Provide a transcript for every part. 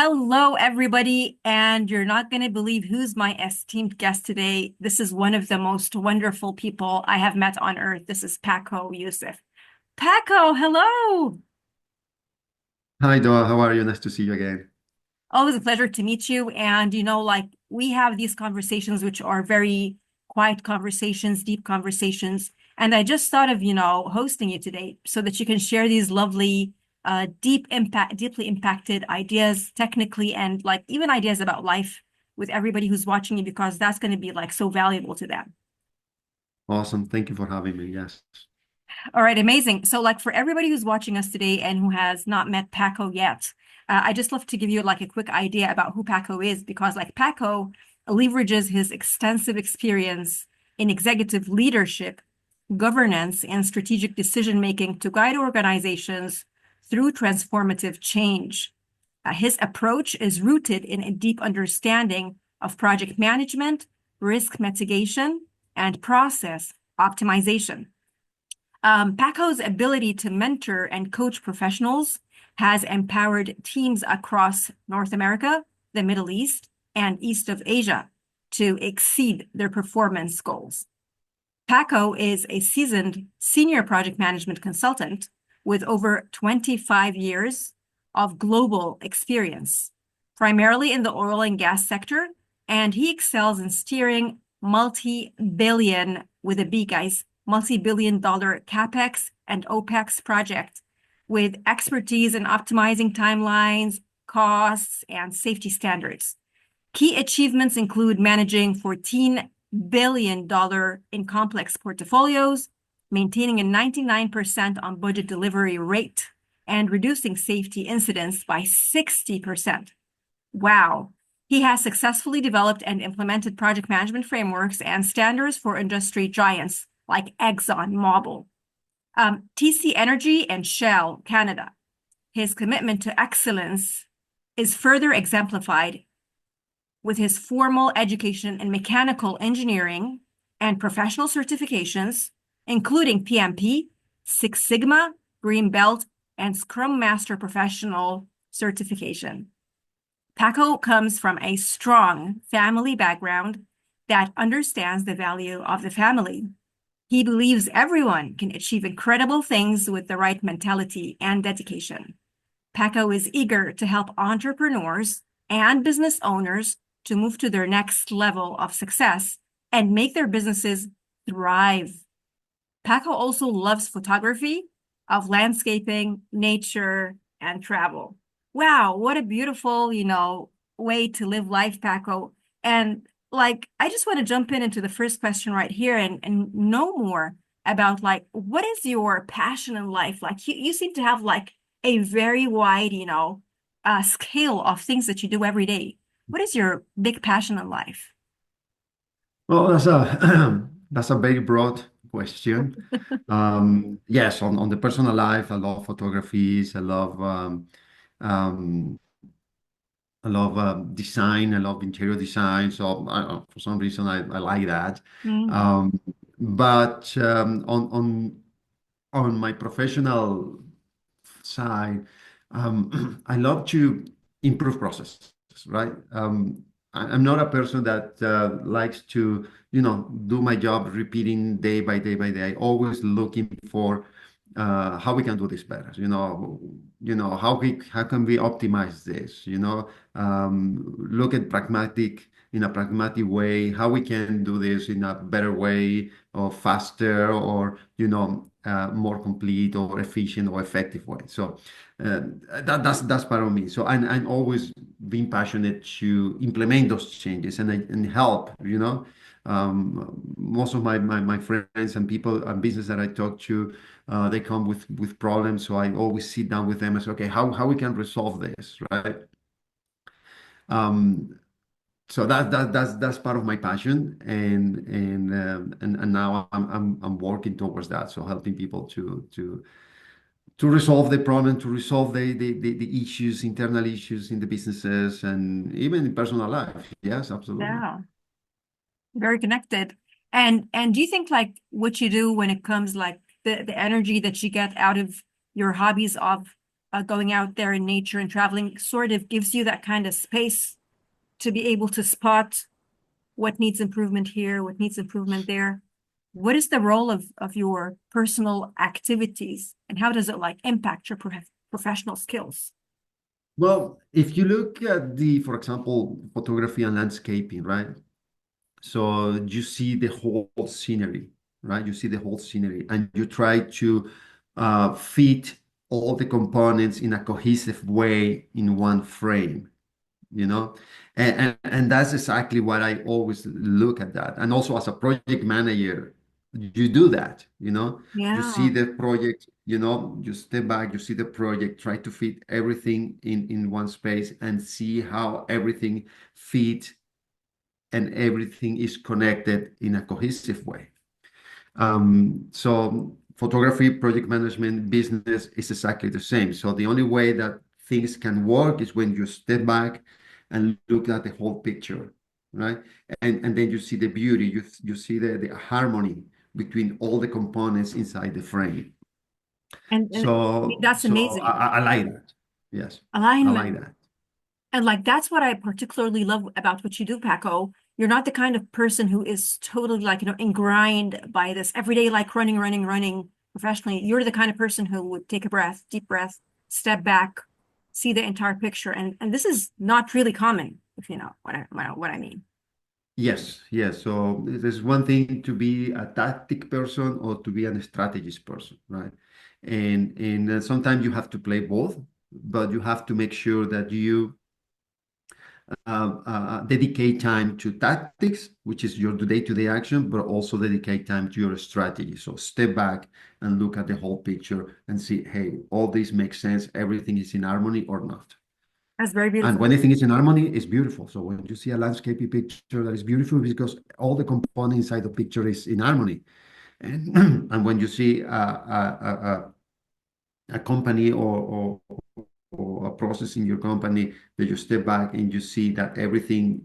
Hello, everybody, and you're not going to believe who's my esteemed guest today. This is one of the most wonderful people I have met on earth. This is Paco Youssef. Paco, hello. Hi, Doa. How are you? Nice to see you again. Always a pleasure to meet you. And we have these conversations which are very quiet conversations, deep conversations. And I just thought of, hosting you today so that you can share these lovely, deeply impacted ideas technically and like even ideas about life with everybody who's watching you because that's going to be like so valuable to them. Awesome. Thank you for having me. Yes. All right, amazing. So, like for everybody who's watching us today and who has not met Paco yet, I just love to give you like a quick idea about who Paco is because like Paco leverages his extensive experience in executive leadership, governance, and strategic decision making to guide organizations through transformative change. His approach is rooted in a deep understanding of project management, risk mitigation, and process optimization. Paco's ability to mentor and coach professionals has empowered teams across North America, the Middle East, and East of Asia to exceed their performance goals. Paco is a seasoned senior project management consultant with over 25 years of global experience, primarily in the oil and gas sector, and he excels in steering multi-billion, with a B, guys, multi-billion dollar CAPEX and OPEX project with expertise in optimizing timelines, costs, and safety standards. Key achievements include managing $14 billion in complex portfolios, maintaining a 99% on budget delivery rate, and reducing safety incidents by 60%. Wow. He has successfully developed and implemented project management frameworks and standards for industry giants like ExxonMobil, TC Energy, and Shell Canada. His commitment to excellence is further exemplified with his formal education in mechanical engineering and professional certifications, including PMP, Six Sigma, Green Belt, and Scrum Master Professional certification. Paco comes from a strong family background that understands the value of the family. He believes everyone can achieve incredible things with the right mentality and dedication. Paco is eager to help entrepreneurs and business owners to move to their next level of success and make their businesses thrive. Paco also loves photography of landscaping, nature, and travel. Wow, what a beautiful, way to live life, Paco. And like, I just want to jump into the first question right here and know more about like, what is your passion in life? Like, you seem to have like a very wide, scale of things that you do every day. What is your big passion in life? Well, that's a that's a very broad question. Yes, on the personal life, I love photographies. Um, I love design. I love interior design. So I don't know, for some reason, I like that. Mm, But on my professional side, I love to improve processes, right? I'm not a person that likes to, do my job repeating day by day by day, always looking for how we can do this better. How can we optimize this? Look at pragmatic in a pragmatic way, how we can do this in a better way or faster or more complete or efficient or effective way. So that's part of me. So I'm always been passionate to implement those changes and help. Most of my friends and people and business that I talk to, they come with problems. So I always sit down with them and say, okay, how we can resolve this, right? Um, so that's part of my passion, and now I'm working towards that. So helping people to resolve the problem, to resolve the issues, internal issues in the businesses, and even in personal life. Yes, absolutely. yeah, very connected. And do you think like what you do when it comes like the energy that you get out of your hobbies of going out there in nature and traveling sort of gives you that kind of space to be able to spot what needs improvement here, what needs improvement there. What is the role of your personal activities and how does it like impact your professional skills? Well, if you look at the, for example, photography and landscaping, right? So you see the whole scenery, right? You see the whole scenery, and you try to fit all the components in a cohesive way in one frame, you know? And that's exactly what I always look at that. And also as a project manager, you do that, you know? You see Yeah. the project, you know, you step back, you see the project, try to fit everything in one space and see how everything fits and everything is connected in a cohesive way. So photography, project management, business is exactly the same. So the only way that things can work is when you step back and look at the whole picture, right? And then you see the beauty, you see the harmony between all the components inside the frame. And that's So amazing. I like that. Yes, I like Alignment. that. And like that's what I particularly love about what you do, Paco. You're not the kind of person who is totally like, ingrind by this every day, like running, running, running professionally. You're the kind of person who would take a breath, deep breath, step back, see the entire picture. And this is not really common, if you know what I mean. Yes, yes. So there's one thing to be a tactic person or to be a strategist person, right? And sometimes you have to play both, but you have to make sure that you dedicate time to tactics, which is your day-to-day action, but also dedicate time to your strategy. So step back and look at the whole picture and see, hey, all this makes sense. Everything is in harmony or not. That's very And beautiful. when anything is in harmony, it's beautiful. So when you see a landscape picture that is beautiful, because all the components inside the picture is in harmony. And and when you see a company or a process in your company that you step back and you see that everything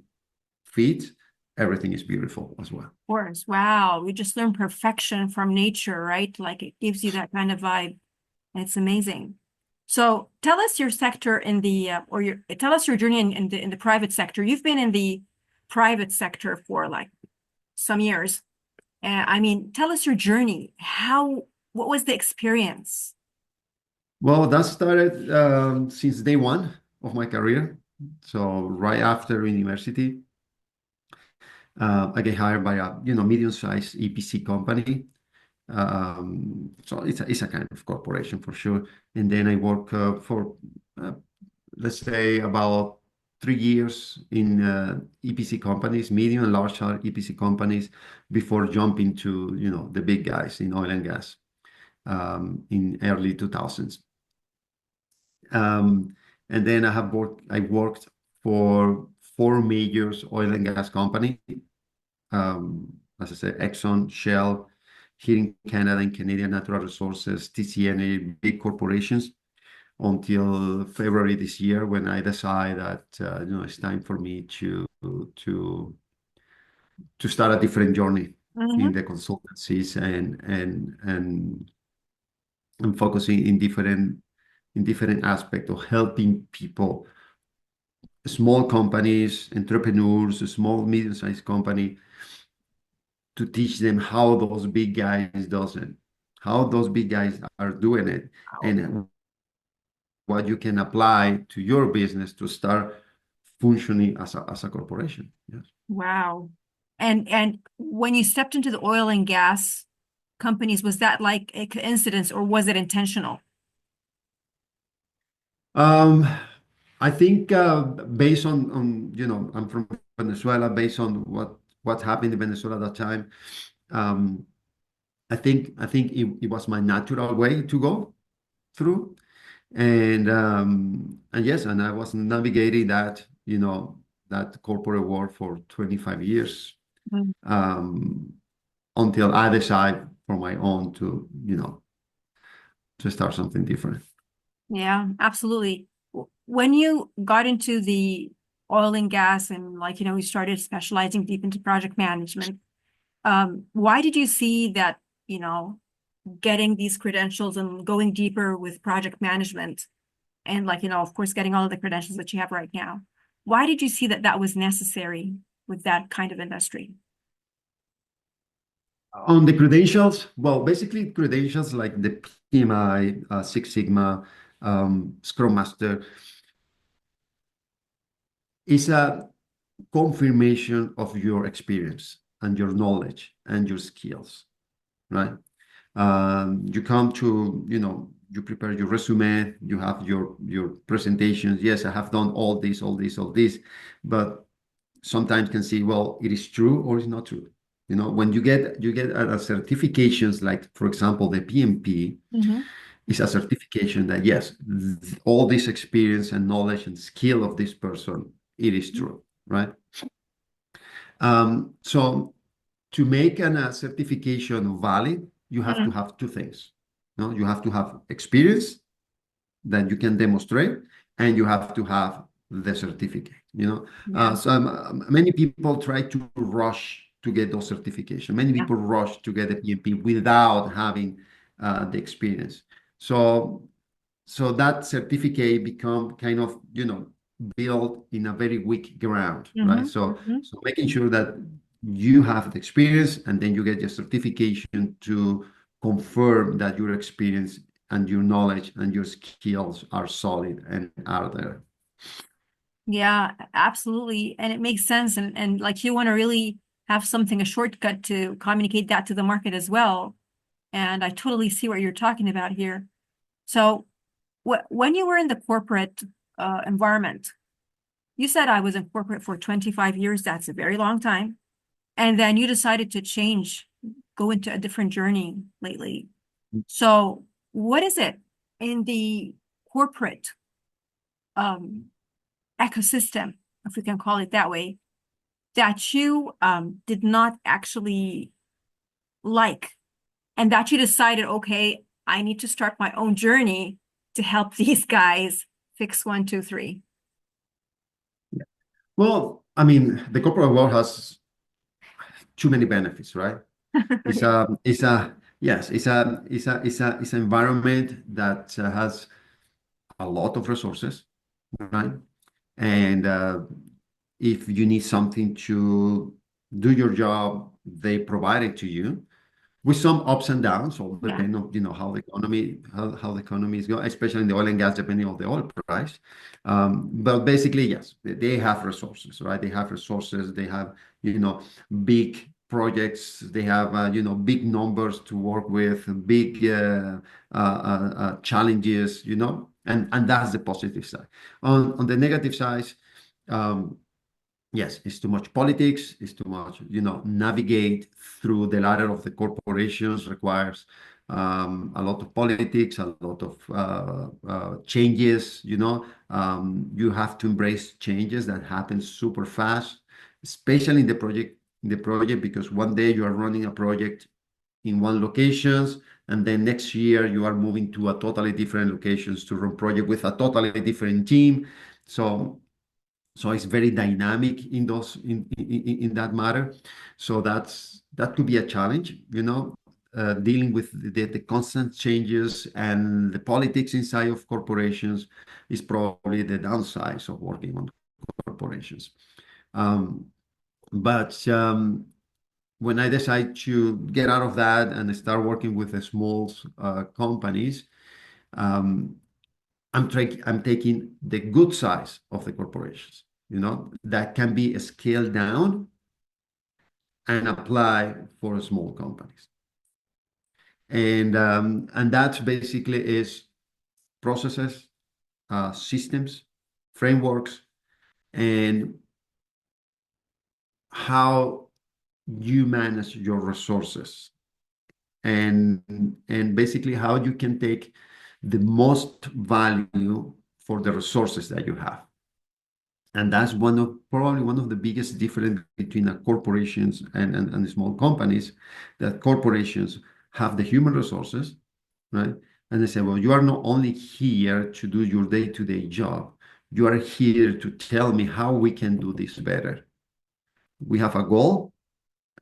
fits, everything is beautiful as well. Of course. Wow. We just learned perfection from nature, right? Like it gives you that kind of vibe. And it's amazing. So tell us your sector in the or your tell us your journey in the private sector. You've been in the private sector for like some years. I mean, tell us your journey. What was the experience? Well, that started since day one of my career. So right after university, I get hired by a medium-sized EPC company. So it's a kind of corporation for sure. And then I work for uh, let's say about 3 years in EPC companies, medium and large EPC companies, before jumping to the big guys in oil and gas in early 2000s. And then I worked for four major oil and gas companies. As I said, Exxon, Shell, here in Canada and Canadian Natural Resources, TCN, big corporations, until February this year when I decide that it's time for me to to start a different journey in Mhm. the consultancies and focusing in different aspects of helping people, small companies, entrepreneurs, small medium-sized company, to teach them how those big guys does it, how those big guys are doing it, and what you can apply to your business to start functioning as a corporation. Yes. Wow. And when you stepped into the oil and gas companies, was that like a coincidence or was it intentional? Um, I think based on I'm from Venezuela, based on what happened in Venezuela at that time, um, I think it was my natural way to go through. And yes, and I was navigating that corporate world for 25 years, Mm. um, until I decide for my own to start something different. Yeah, absolutely. When you got into the oil and gas and like, you started specializing deep into project management, why did you see that, you know, getting these credentials and going deeper with project management? and like, of course, getting all of the credentials that you have right now. Why did you see that that was necessary with that kind of industry? On the credentials, well, basically credentials like the PMI, Six Sigma, Scrum Master is a confirmation of your experience and your knowledge and your skills, right? You come to, you prepare your resume, you have your presentations. Yes, I have done all this, all this, all this, but sometimes can see, well, it is true or it's not true. When you get certifications like, for example, the PMP Mm-hmm. is a certification that yes, all this experience and knowledge and skill of this person, it is true, right? So to make a certification valid, you have to Mm-hmm. have two things. No, you have to have experience that you can demonstrate, and you have to have the certificate. Yeah. Many people try to rush to get those certifications. Many Yeah. people rush to get the PMP without having the experience. So so that certificate become kind of built in a very weak ground, right? Mm-hmm. So Mm-hmm. making sure that you have the experience and then you get your certification to confirm that your experience and your knowledge and your skills are solid and are there. Yeah, absolutely. And it makes sense. And like you want to really have something, a shortcut to communicate that to the market as well. And I totally see what you're talking about here. So when you were in the corporate environment, you said I was in corporate for 25 years. That's a very long time. And then you decided to change, go into a different journey lately. So what is it in the corporate um, ecosystem, if we can call it that way, that you did not actually like, and that you decided, okay, I need to start my own journey to help these guys fix one, two, three. Well, I mean, the corporate world has too many benefits, right? It's Yeah. a, it's a, yes, it's an environment that has a lot of resources, right? And if you need something to do your job, they provide it to you with some ups and downs, all Yeah. depend on how the economy is going, especially in the oil and gas, depending on the oil price. But basically, yes, they have resources, right? They have resources. They have big projects. They have big numbers to work with, big challenges, and that's the positive side. On the negative side. Um, Yes, it's too much politics. It's too much, navigate through the ladder of the corporations requires a lot of politics, a lot of changes. You have to embrace changes that happen super fast, especially in the project, because one day you are running a project in one locations, and then next year you are moving to a totally different locations to run project with a totally different team. So it's very dynamic in that matter. So that could be a challenge, dealing with the constant changes and the politics inside of corporations is probably the downside of working on corporations. Um, but when I decide to get out of that and start working with the small companies, um, I'm taking the good size of the corporations, that can be scaled down and apply for small companies. And that basically is processes, systems, frameworks, and how you manage your resources, and basically how you can take the most value for the resources that you have. And that's probably one of the biggest difference between corporations and small companies, that corporations have the human resources, right? And they say, well, you are not only here to do your day-to-day job, you are here to tell me how we can do this better. We have a goal,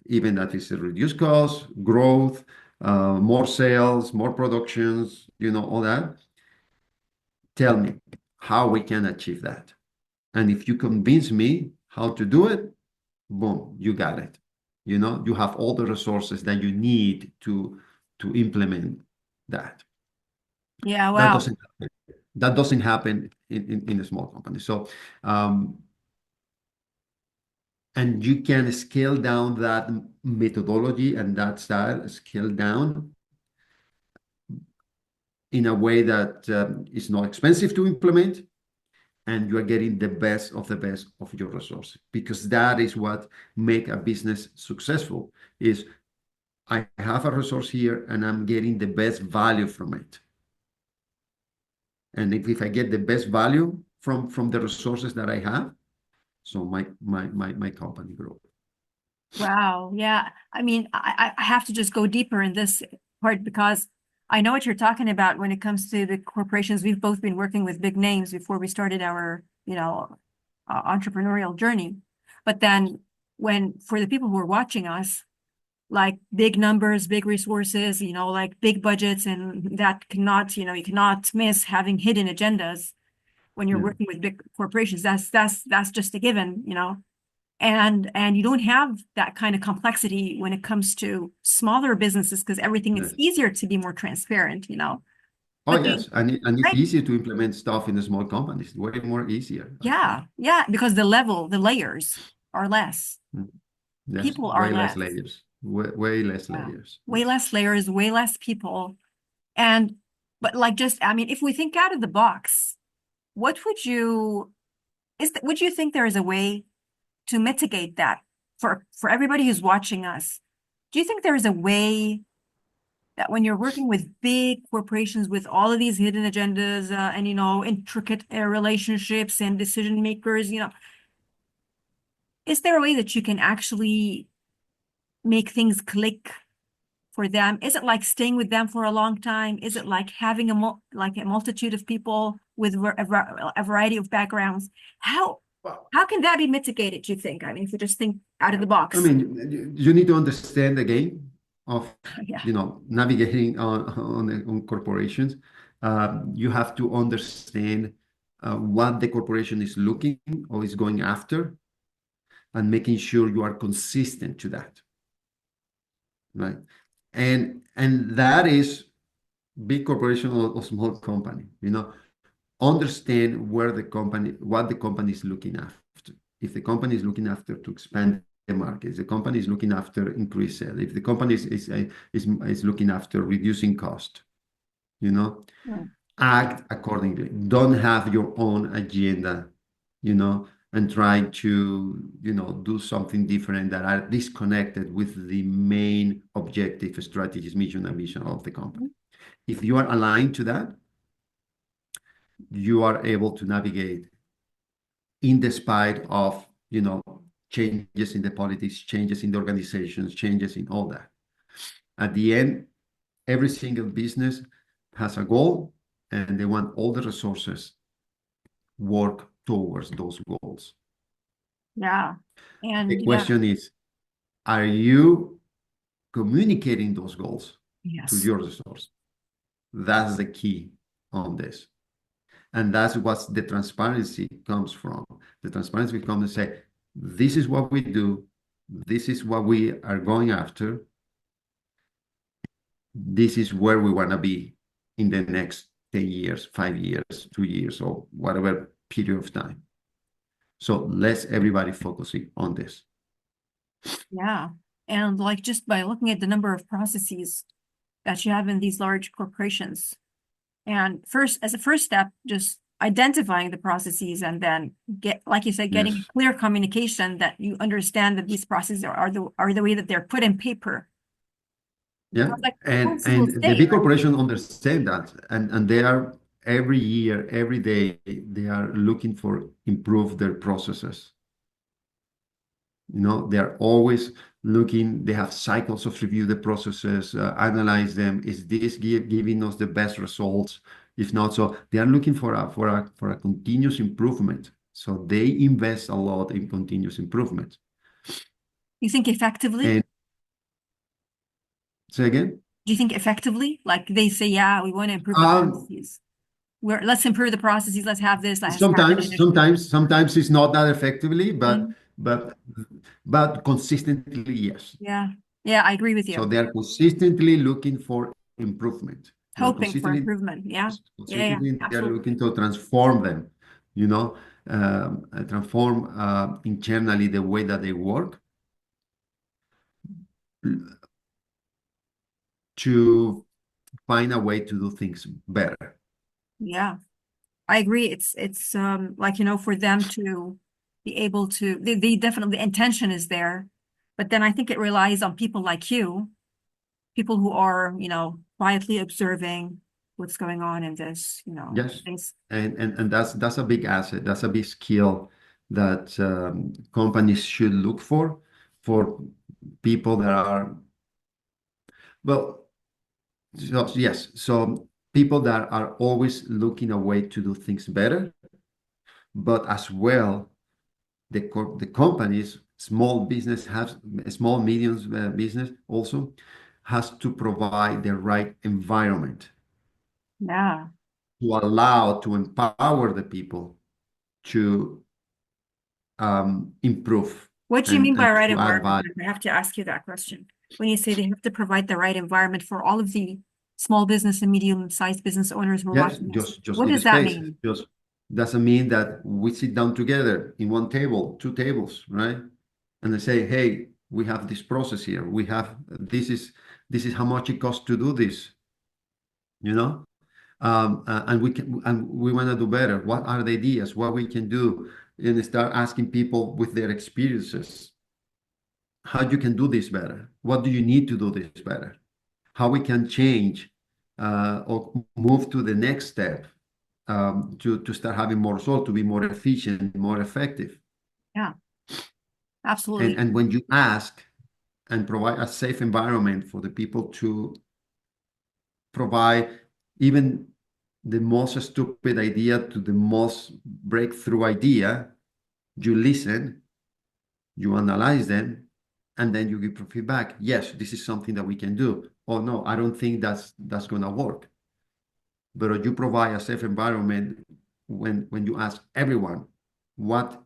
even that is a reduced cost, growth, more sales, more productions, all that. tell me how we can achieve that. And if you convince me how to do it, boom, you got it. You have all the resources that you need to implement that. Yeah, That wow. doesn't happen. That doesn't happen in a small company. So, um, and you can scale down that methodology and that style, scale down in a way that is not expensive to implement, and you are getting the best of your resources, because that is what make a business successful. Is I have a resource here and I'm getting the best value from it. And if I get the best value from the resources that I have, so my company grow. Wow. Yeah. I mean, I have to just go deeper in this part because I know what you're talking about when it comes to the corporations. We've both been working with big names before we started our, entrepreneurial journey. But then for the people who are watching us, like big numbers, big resources, like big budgets, and that cannot, you cannot miss having hidden agendas when you're Yeah. working with big corporations. That's just a given, and you don't have that kind of complexity when it comes to smaller businesses because everything it's Yes. easier to be more transparent, Oh, but the yes. And it's right, easier to implement stuff in the small companies, way more easier, actually. yeah, because the layers are less, Mm. Yes. people are Way less less, layers. Way less yeah, layers. way less layers, way less people, and but like just I mean, if we think out of the box, what would you think there is a way to mitigate that for everybody who's watching us? Do you think there is a way that when you're working with big corporations with all of these hidden agendas and intricate relationships and decision makers, is there a way that you can actually make things click for them? Is it like staying with them for a long time? Is it like having like a multitude of people with a variety of backgrounds? How Well, how can that be mitigated, do you think? I mean, if you just think out of the I box. mean, you need to understand the game of, Yeah. navigating on corporations. You have to understand what the corporation is looking or is going after, and making sure you are consistent to that, right? And that is big corporation or small company, understand what the company is looking after. If the company is looking after to expand the market, if the company is looking after increase sales, if the company is looking after reducing cost, you know, Mm. act accordingly. Don't have your own agenda, and try to, do something different that are disconnected with the main objective, strategies, mission, and vision of the company. If you are aligned to that, you are able to navigate in despite of, changes in the politics, changes in the organizations, changes in all that. At the end, every single business has a goal, and they want all the resources work towards those goals. Yeah. The And yeah, question is, are you communicating those goals to yes. your resource? That's the key on this. And that's what the transparency comes from. The transparency comes to say, this is what we do, this is what we are going after, this is where we want to be in the next 10 years, 5 years, 2 years, or whatever period of time. So let's everybody focusing on this. Yeah. And like just by looking at the number of processes that you have in these large corporations, and first, as a first step, just identifying the processes and then like you said, getting Yes. clear communication that you understand that these processes are the way that they're put in paper. Yeah. Because like And processes will and the stay, big right? corporation understand that, and they are every year, every day, they are looking for improve their processes. They're always looking, they have cycles of review the processes, analyze them. Is this giving us the best results? If not, so they are looking for a continuous improvement. So they invest a lot in continuous improvement. You think effectively? And say again? Do you think effectively? Like they say, yeah, we want to improve the Um, processes. let's improve the processes, let's have this, let's have an Sometimes, initiative. sometimes it's not that effectively, Mhm. but but consistently, yes. Yeah. Yeah, I agree with So you. they are consistently looking for improvement. They are Hoping for consistently improvement. Yeah. Yeah, yeah, consistently they are absolutely. looking to transform them, you know, transform internally the way that they work to find a way to do things better. Yeah. I agree. It's like, for them to be able to they definitely the intention is there, but then I think it relies on people like you, people who are, quietly observing what's going on in this, Yes, things. and that's a big asset. That's a big skill that companies should look for people that are well. So, yes, so people that are always looking a way to do things better, but as well the companies, small business has small medium business also has to provide the right environment Yeah. to allow to empower the people to improve What do you mean by and right to add environment? value. I have to ask you that question. When you say they have to provide the right environment for all of the small business and medium-sized business owners who are Yes, watching this, just what give does that space. mean? Just doesn't mean that we sit down together in one table, two tables, right? And they say, hey, we have this process here. We have this is how much it costs to do this, you know? And we want to do better. What are the ideas? What we can do? And start asking people with their experiences how you can do this better. What do you need to do this better? How we can change or move to the next step to start having more result, to be more efficient, more effective. Yeah, And absolutely. and when you ask and provide a safe environment for the people to provide even the most stupid idea to the most breakthrough idea, you listen, you analyze them, and then you give feedback. Yes, this is something that we can do. Oh no, I don't think that's gonna work. But you provide a safe environment when you ask everyone what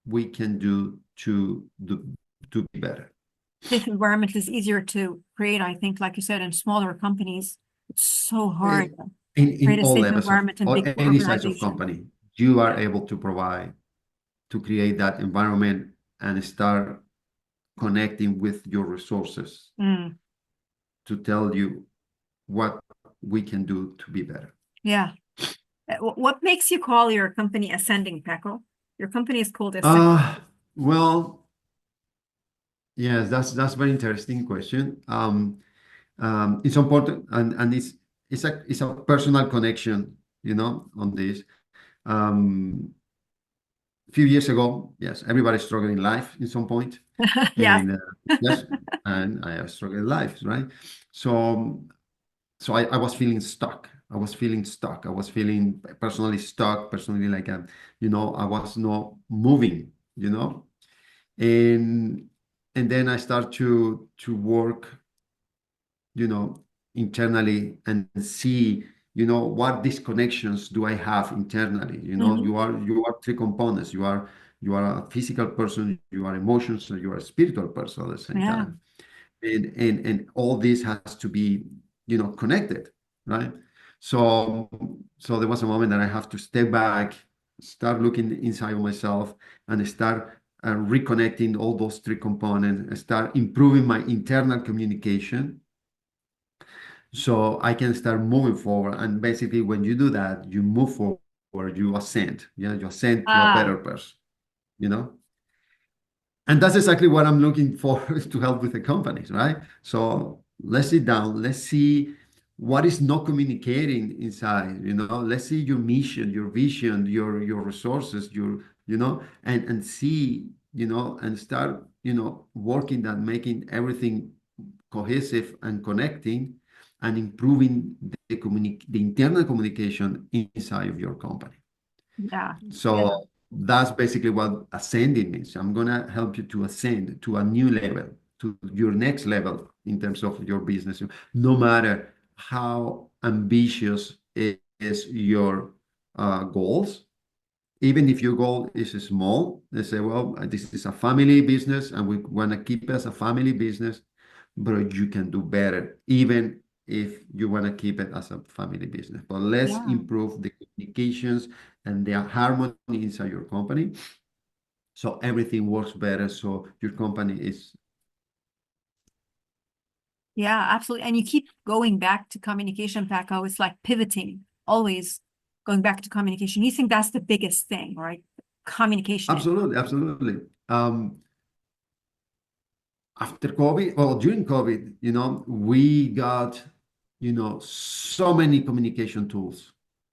we can do to be better. Safe environment is easier to create, I think, like you said, in smaller companies. It's so Eh, hard to in create a all safe levels of environment in or big any size of organizations. company, you are Yeah. able to provide to create that environment and start connecting with your resources Mm, to tell you what we can do to be better. yeah. What makes you call your company Ascending, Paco? Your company is called Ascending. Uh, well, yes, that's very interesting question. It's important and it's a personal connection, on this. Um, a few years ago, yes, everybody's struggling in life in some point, Yes. and yes, and I have struggled in life, right? So, so I was feeling stuck. I was feeling stuck. I was feeling personally stuck, personally like I was not moving, and and then I start to work internally and see, what disconnections do I have internally? Hmm. You are three components. You are a physical person, you are emotions, and you are a spiritual person at the same Yeah. time. And all this has to be, connected, right? So there was a moment that I have to step back, start looking inside of myself, and start reconnecting all those three components, and start improving my internal communication so I can start moving forward. And basically, when you do that, you move forward, you ascend. Yeah, you ascend to a Ah, better person, you know? And that's exactly what I'm looking for to help with the companies, right? So let's sit down, let's see what is not communicating inside, let's see your mission, your vision, your resources, and see, and start, working that making everything cohesive and connecting and improving the internal communication inside of your company. yeah. Yeah. So that's basically what ascending means. I'm gonna help you to ascend to a new level, to your next level in terms of your business, no matter how ambitious is your goals. Even if your goal is small, they say, well, this is a family business and we want to keep it as a family business, but you can do better, even if you want to keep it as a family business. But let's Yeah. improve the communications and the harmony inside your company so everything works better. So your company is Yeah, absolutely. And you keep going back to communication, Paco. It's like pivoting, always going back to communication. You think that's the biggest thing, right? Communication is. absolutely, absolutely. After COVID or during COVID, we got, so many communication tools,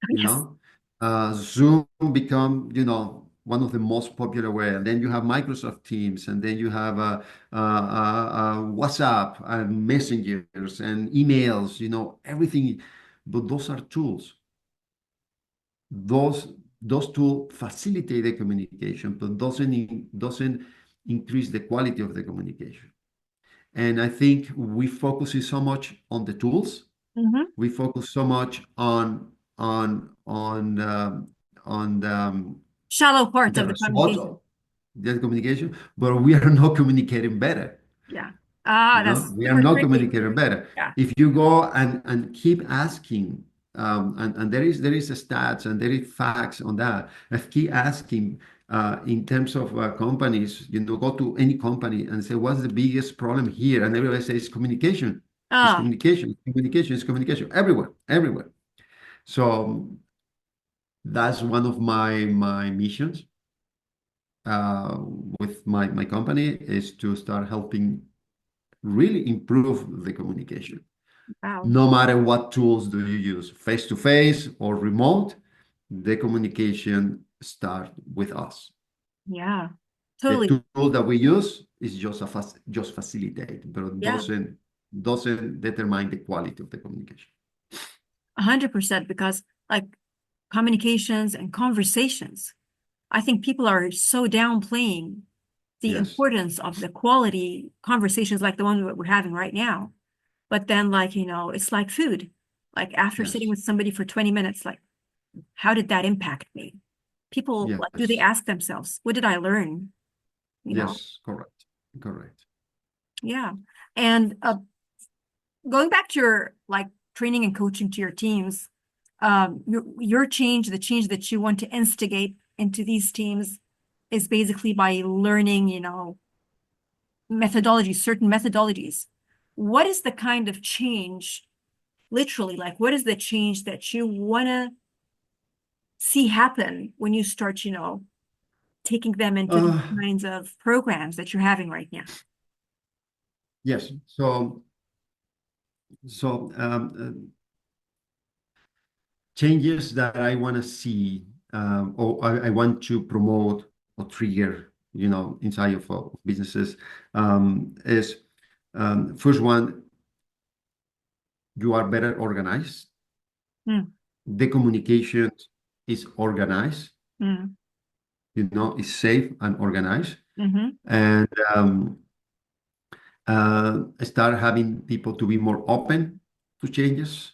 you Yes. know. Zoom become, one of the most popular way. And then you have Microsoft Teams, and then you have WhatsApp and messengers and emails, everything. But those are tools. Those those tools facilitate the communication, but doesn't increase the quality of the communication. And I think we focus so much on the tools. Hmm. We focus so much on Shallow part the of the results communication. of the communication, but we are not communicating better. Yeah. Ah, that's We are super not tricky. communicating better. Yeah. If you go and keep asking, and there is a stats and there is facts on that. If keep asking in terms of companies, go to any company and say, what's the biggest problem here? And everybody says communication. It's Oh, communication, communication, it's communication everywhere, everywhere. So that's one of my missions uh, with my company is to start helping really improve the communication. wow. No matter what tools do you use, face to face or remote, the communication start with us. Yeah. The Totally. tool that we use is just facilitate, but Yeah. doesn't determine the quality of the communication. 100% because like communications and conversations, I think people are so downplaying the Yes, importance of the quality conversations like the one that we're having right now. But then like, it's like food. Like after sitting yes, with somebody for 20 minutes, like, how did that impact me? People like, do they yes, ask themselves, what did I learn? You know? yes, correct, correct. Yeah. And going back to your like training and coaching to your teams, your change, the change that you want to instigate into these teams is basically by learning, methodologies, certain methodologies. What is the kind of change, literally, like what is the change that you want to see happen when you start, taking them into these Uh, kinds of programs that you're having right now? yes. So changes that I want to see, or I want to promote or trigger, inside of businesses, is first one, you are better organized. Mm, The communication is organized, mm, is safe and organized, mm-hmm, and start having people to be more open to changes,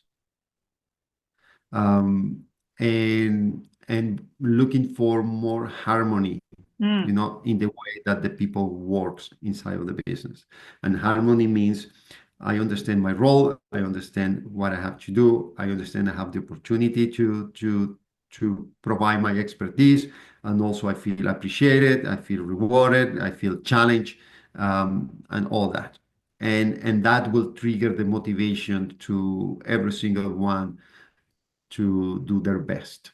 um, and looking for more harmony, mm. in the way that the people works inside of the business. And harmony means I understand my role, I understand what I have to do, I understand I have the opportunity to provide my expertise, and also I feel appreciated, I feel rewarded, I feel challenged, and all that. And that will trigger the motivation to every single one to do their best.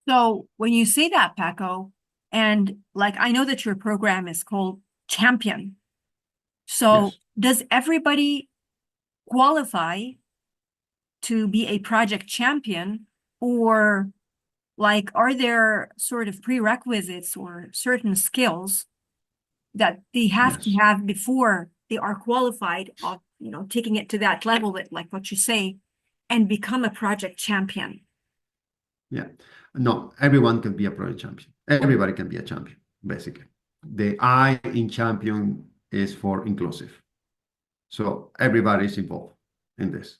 So when you say that, Paco, and like I know that your program is called Champion. So Yes, does everybody qualify to be a project champion, or like are there sort of prerequisites or certain skills that they have to yes. have before they are qualified of, taking it to that level that like what you say and become a project champion? Yeah. No, everyone can be a project champion. Everybody can be a champion, basically. The I in champion is for inclusive. So everybody is involved in this.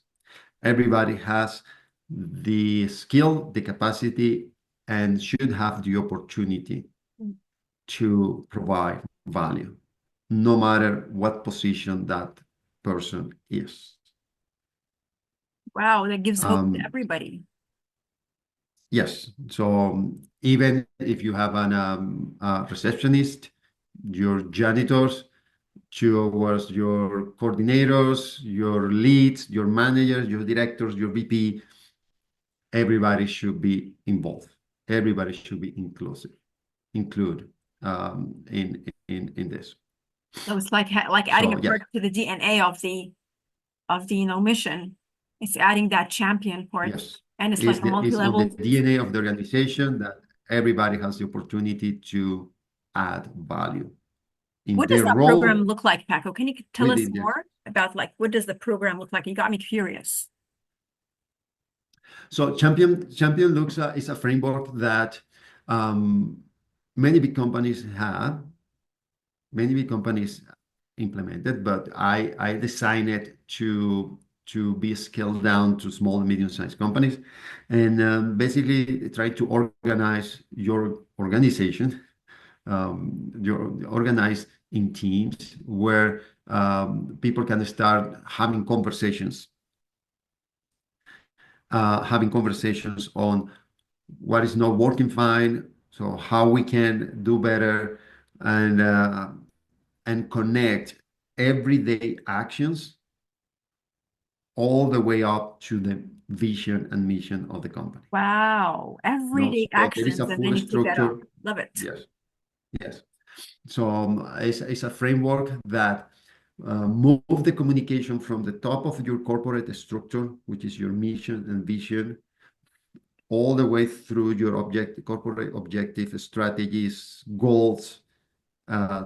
Everybody has. the skill, the capacity, and should have the opportunity to provide value, no matter what position that person is. Wow, that gives hope to Um, everybody. yes, so even if you have a receptionist, your janitors, towards your coordinators, your leads, your managers, your directors, your VP, everybody should be involved. Everybody should be include in this. So it's like adding a So yes, part to the DNA of the mission. It's adding that champion part, yes, and it's like a is on the multi-level. DNA of the organization that everybody has the opportunity to add value in What does their that program role look like, Paco? Can you tell us within this. more about like what does the program look like? You got me curious. So champion looks is a framework that um, many big companies have, many big companies implemented, but I designed it to be scaled down to small and medium-sized companies, and basically try to organize your organization, your organize in teams where people can start having conversations on what is not working fine, so how we can do better, and connect everyday actions all the way up to the vision and mission of the company. Wow, everyday So there is actions, a and then full you take that up. structure. Love it. Yes, yes. So it's a framework that move the communication from the top of your corporate structure, which is your mission and vision, all the way through your corporate objective, strategies, goals, uh,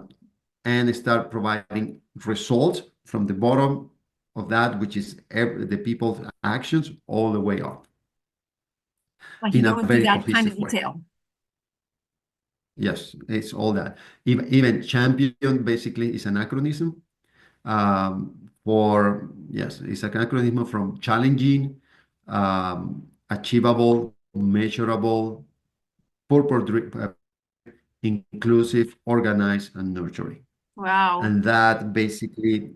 and start providing results from the bottom of that, which is the people's actions, all the way up Like you in a go into very that kind of cohesive way. detail. Yes, it's all that. Even champion basically is an acronym yes, it's an acronym from challenging, achievable, measurable, purpose, inclusive, organized, and nurturing. Wow. And that basically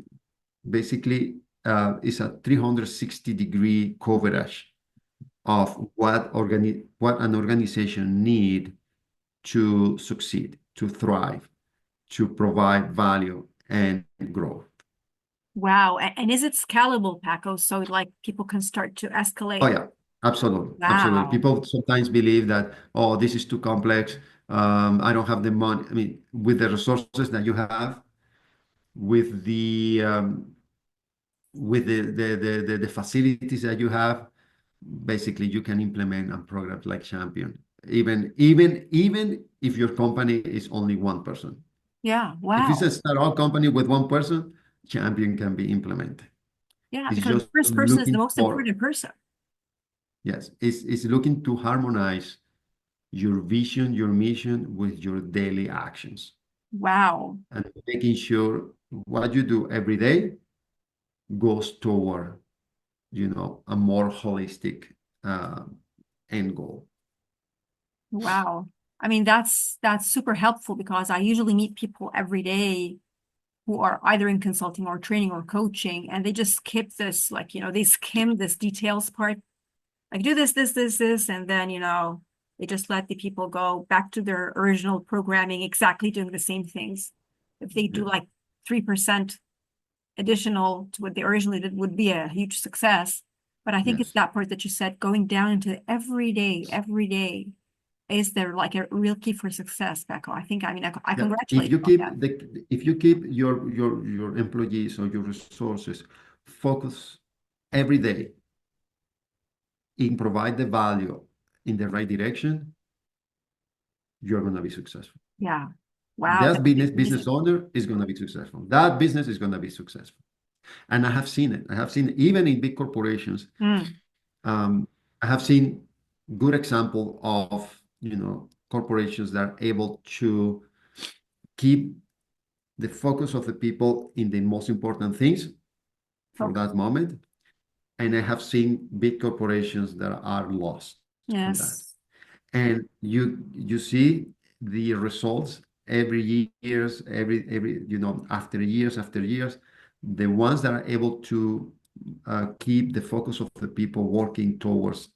is a 360-degree coverage of what an organization need to succeed, to thrive, to provide value and growth. Wow. And is it scalable, Paco? So like people can start to Oh escalate. yeah, absolutely, absolutely. Wow. People sometimes believe that, oh, this is too complex. I don't have the money. I mean, with the resources that you have, with the facilities that you have, basically you can implement a program like Champion, even if your company is only one person. Yeah. If it's Wow. a startup company with one person, Champion can be implemented. Yeah, It's because the just first person is the looking most for, important person. yes, it's looking to harmonize your vision, your mission with your daily actions, Wow. and making sure what you do every day goes toward, a more holistic uh, end goal. Wow. I mean, that's super helpful because I usually meet people every day who are either in consulting or training or coaching, and they just skip this, like, they skim this details part, like do this, and then, they just let the people go back to their original programming, exactly doing the same things. If they do Yes. like 3% additional to what they originally did would be a huge success. But I think it's Yes. that part that you said, going down into every day is there like a real key for success, Becco. I think, I mean, I Yeah. congratulate you on that. If you keep your employees or your resources focus every day in provide the value in the right direction, you're going to be successful. Yeah. Wow, That that's business amazing. owner is going to be successful. That business is going to be successful. And I have seen it. I have seen it even in big corporations. Mm. Um, I have seen good example of, corporations that are able to keep the focus of the people in the most important things for Okay. that moment, And I have seen big corporations that are lost on that. Yes. And you see the results every years, every after years, the ones that are able to keep the focus of the people working towards,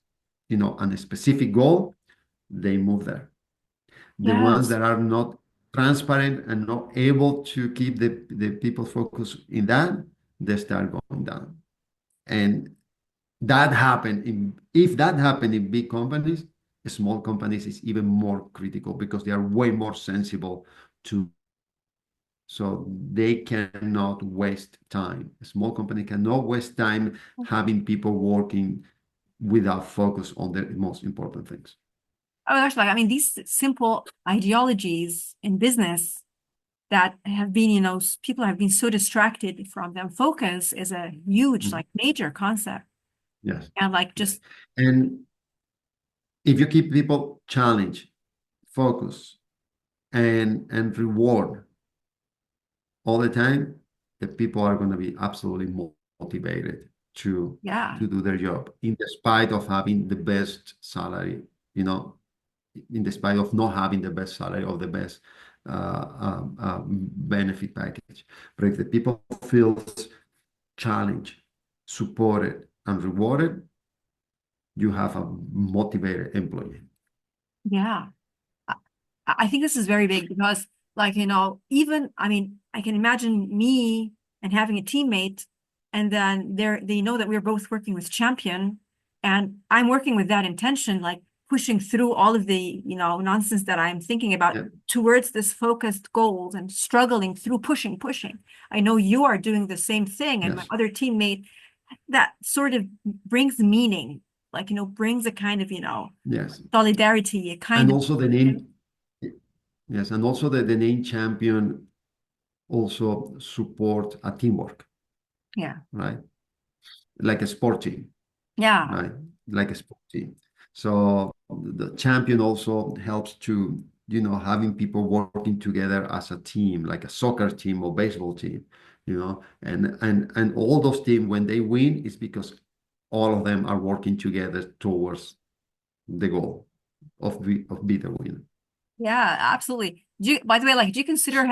on a specific goal, they move there. The ones Yes. that are not transparent and not able to keep the people focused in that, they start going down. And that happened if that happened in big companies, small companies is even more critical because they are way more sensible to, so they cannot waste time. A small company cannot waste time having people working without focus on the most important things. Oh, gosh, like, I mean, these simple ideologies in business that have been, people have been so distracted from them. Focus is a huge, Mhm. like, major concept. Yes, And like, yes. just, And if you keep people challenged, focus, and reward all the time, the people are going to be absolutely motivated to yeah, to do their job, in spite of having the best salary, you know, in spite of not having the best salary or the best benefit package. But if the people feel challenged, supported, and rewarded, you have a motivated employee. yeah. I I think this is very big because, like, even, I mean, I can imagine me and having a teammate, and then they know that we're both working with Champion, and I'm working with that intention, like pushing through all of the, nonsense that I'm thinking about Yeah. towards this focused goals and struggling through pushing. I know you are doing the same thing, and my Yes. other teammate, that sort of brings meaning, like, brings a kind of, Yes. solidarity, a kind And of, also the name, yes, and also the name champion also support a teamwork, yeah. right? Like a sport team, Yeah. right? Like a sport team. So the champion also helps to, having people working together as a team, like a soccer team or baseball team, and all those teams when they win, it's because all of them are working together towards the goal of be the winner. Yeah, absolutely. By the way, like, do you consider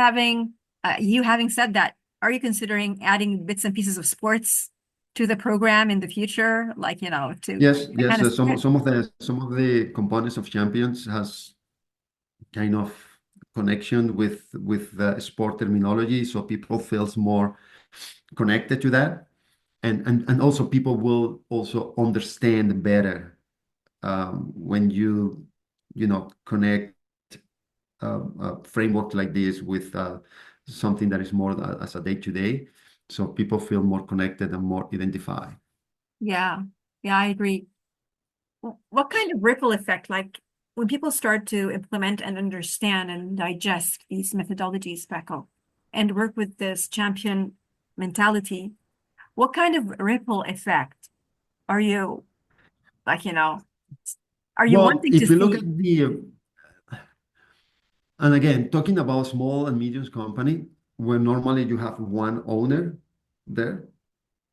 you having said that, are you considering adding bits and pieces of sports to the program in the future? Like, to Yes, yes. kind of Some of the components of champions has kind of connection with the sport terminology, so people feels more connected to that, and also people will also understand better when connect a framework like this with something that is more as a day to day, so people feel more connected and more identified. yeah. Yeah, I agree. What kind of ripple effect, like when people start to implement and understand and digest these methodologies, Paco, and work with this champion mentality, what kind of ripple effect are you like, are you Well, wanting to if we look see? at and again, talking about small and medium company, where normally you have one owner there,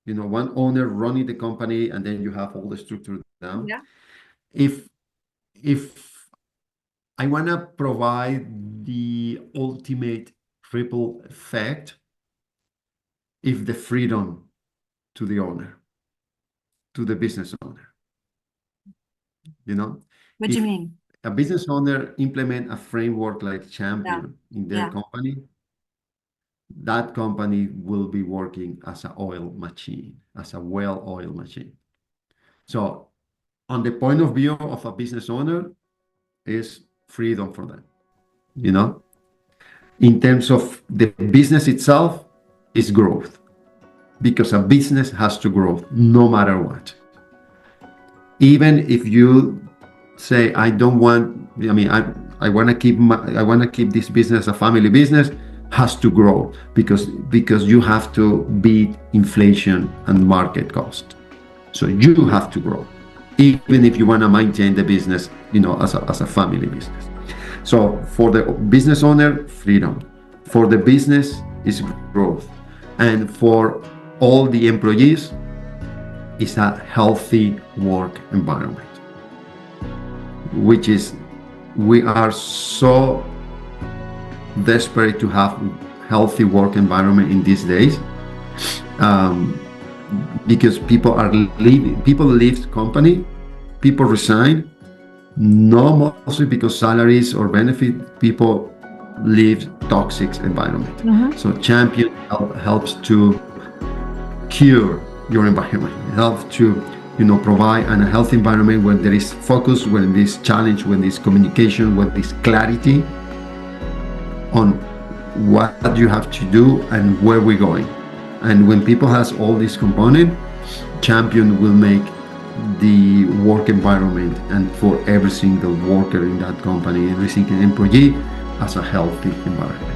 one owner running the company, and then you have all the structure down. Yeah. If if I want to provide the ultimate ripple effect, if the freedom to the owner, to the business owner, you know, What do you if mean? a business owner implement a framework like Yeah. Champion in their Yeah. company, that company will be working as a oil machine, as a well-oiled machine. So on the point of view of a business owner, is freedom for them. You know, in terms of the business itself, is growth because a business has to grow no matter what. Even if you say, I don't want, I mean, I want to keep this business a family business, has to grow because you have to beat inflation and market cost. So you have to grow, even if you want to maintain the business, as a family business. So for the business owner, freedom. For the business is growth. And for all the employees, is a healthy work environment, which is, we are so desperate to have healthy work environment in these days, because people are leaving, people leave company, people resign, not mostly because salaries or benefit, people leave toxic environment. So champion helps to cure your environment, helps to provide a healthy environment where there is focus, when there is challenge, when there is communication, when there is clarity on what you have to do and where we're going. And when people has all these components, champion will make the work environment, and for every single worker in that company, every single employee, as a healthy environment.